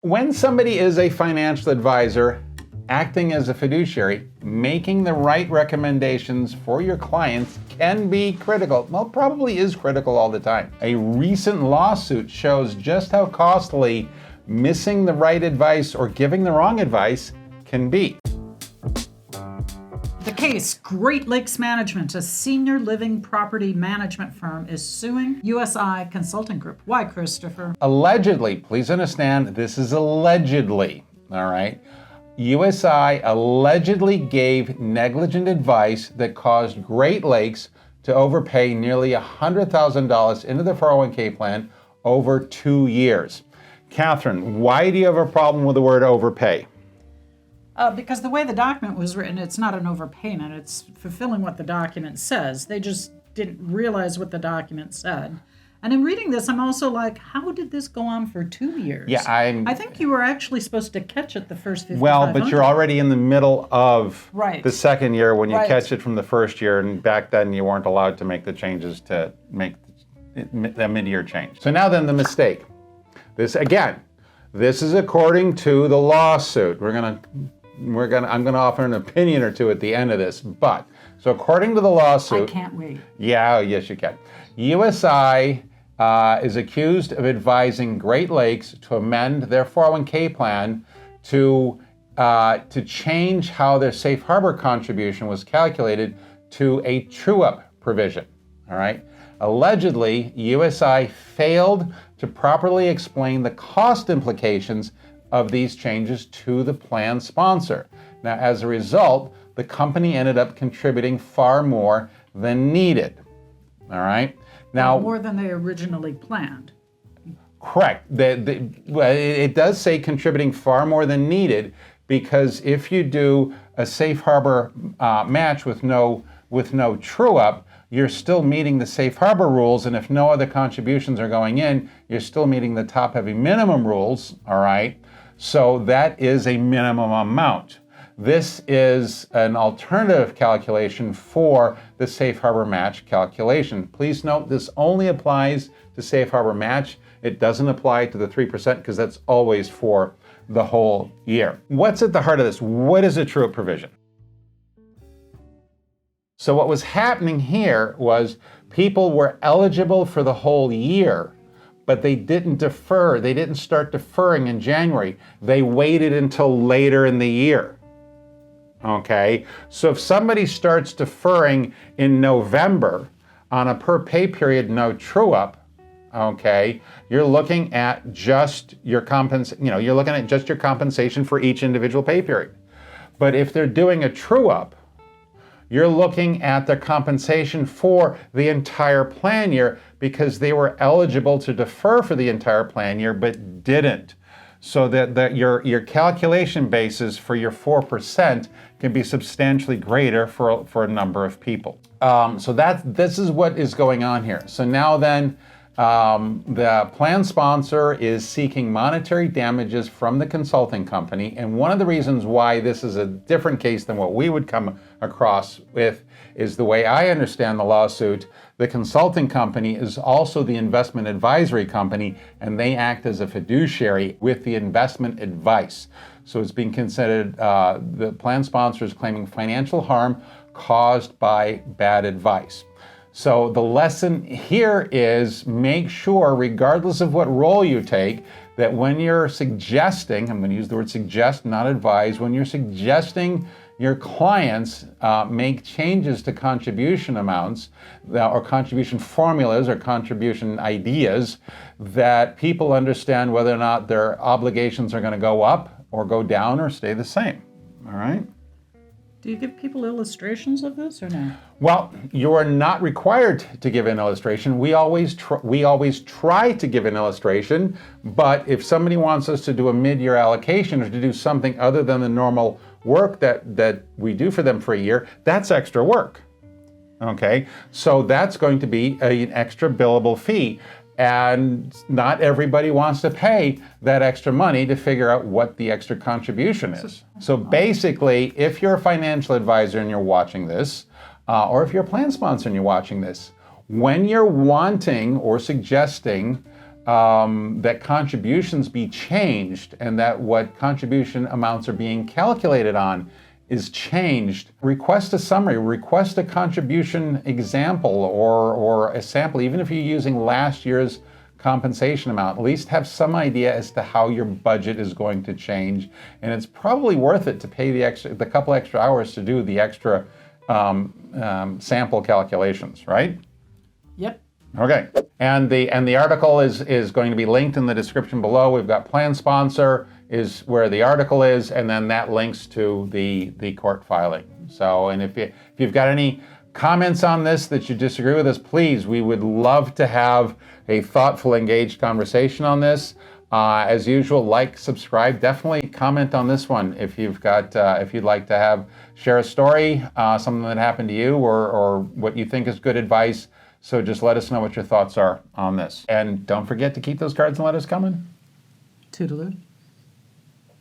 When somebody is a financial advisor, acting as a fiduciary, making the right recommendations for your clients can be critical. Well, probably is critical all the time. A recent lawsuit shows just how costly missing the right advice or giving the wrong advice can be. The case, Great Lakes Management, a senior living property management firm, is suing USI Consulting Group. Why, Christopher? Allegedly, please understand, this is allegedly, all right? USI allegedly gave negligent advice that caused Great Lakes to overpay nearly $100,000 into the 401k plan over 2 years. Katherine, why do you have a problem with the word overpay? Because the way the document was written, it's not an overpayment. It's fulfilling what the document says. They just didn't realize what the document said. And in reading this, I'm also like, how did this go on for 2 years? Yeah, I think you were actually supposed to catch it the first 5,500. Well, but you're already in the middle of Right. the second year when you Right. catch it from the first year, and back then you weren't allowed to make the changes to make the mid-year change. So now then the mistake. This is according to the lawsuit. I'm gonna offer an opinion or two at the end of this, but so according to the lawsuit, I can't wait. Yeah, yes you can. USI is accused of advising Great Lakes to amend their 401k plan to change how their safe harbor contribution was calculated to a true-up provision. All right. Allegedly, USI failed to properly explain the cost implications of these changes to the plan sponsor. Now, as a result, the company ended up contributing far more than needed. All right. Now, More than they originally planned. correct. Well, it does say contributing far more than needed, because if you do a safe harbor match with no true up, you're still meeting the safe harbor rules, and if no other contributions are going in, you're still meeting the top heavy minimum rules. All right. So that is a minimum amount. This is an alternative calculation for the safe harbor match calculation. Please note this only applies to safe harbor match. It doesn't apply to the 3% because that's always for the whole year. What's at the heart of this? What is a true-up provision? So what was happening here was people were eligible for the whole year, but they didn't defer. They didn't start deferring in January. They waited until later in the year. Okay, so if somebody starts deferring in November on a per pay period, no true up, okay, you're looking at just your you're looking at just your compensation for each individual pay period. But if they're doing a true up, you're looking at the compensation for the entire plan year because they were eligible to defer for the entire plan year but didn't. So that your calculation basis for your 4% can be substantially greater for a number of people. So this is what is going on here. So now then, the plan sponsor is seeking monetary damages from the consulting company, and one of the reasons why this is a different case than what we would come across with is the way I understand the lawsuit. The consulting company is also the investment advisory company, and they act as a fiduciary with the investment advice. So it's being considered, the plan sponsor is claiming financial harm caused by bad advice. So the lesson here is make sure, regardless of what role you take, that when you're suggesting, I'm going to use the word suggest, not advise, when you're suggesting your clients make changes to contribution amounts or contribution formulas or contribution ideas, that people understand whether or not their obligations are going to go up or go down or stay the same. All right? Do you give people illustrations of this or no? Well, you are not required to give an illustration. We always try to give an illustration, but if somebody wants us to do a mid-year allocation or to do something other than the normal work that we do for them for a year, that's extra work. Okay, so that's going to be an extra billable fee. And not everybody wants to pay that extra money to figure out what the extra contribution is. So basically, if you're a financial advisor and you're watching this, or if you're a plan sponsor and you're watching this, when you're wanting or suggesting that contributions be changed and that what contribution amounts are being calculated on is changed, request a summary, request a contribution example or a sample, even if you're using last year's compensation amount. At least have some idea as to how your budget is going to change. And it's probably worth it to pay the couple extra hours to do the extra sample calculations, right? Yep. Okay, and the article is going to be linked in the description below. We've got plan sponsor is where the article is, and then that links to the court filing. So, and if you've got any comments on this that you disagree with us, please, we would love to have a thoughtful, engaged conversation on this. As usual, like, subscribe, definitely comment on this one if you've got if you'd like to share a story, something that happened to you, or what you think is good advice. So just let us know what your thoughts are on this. And don't forget to keep those cards and letters coming. Toodaloo.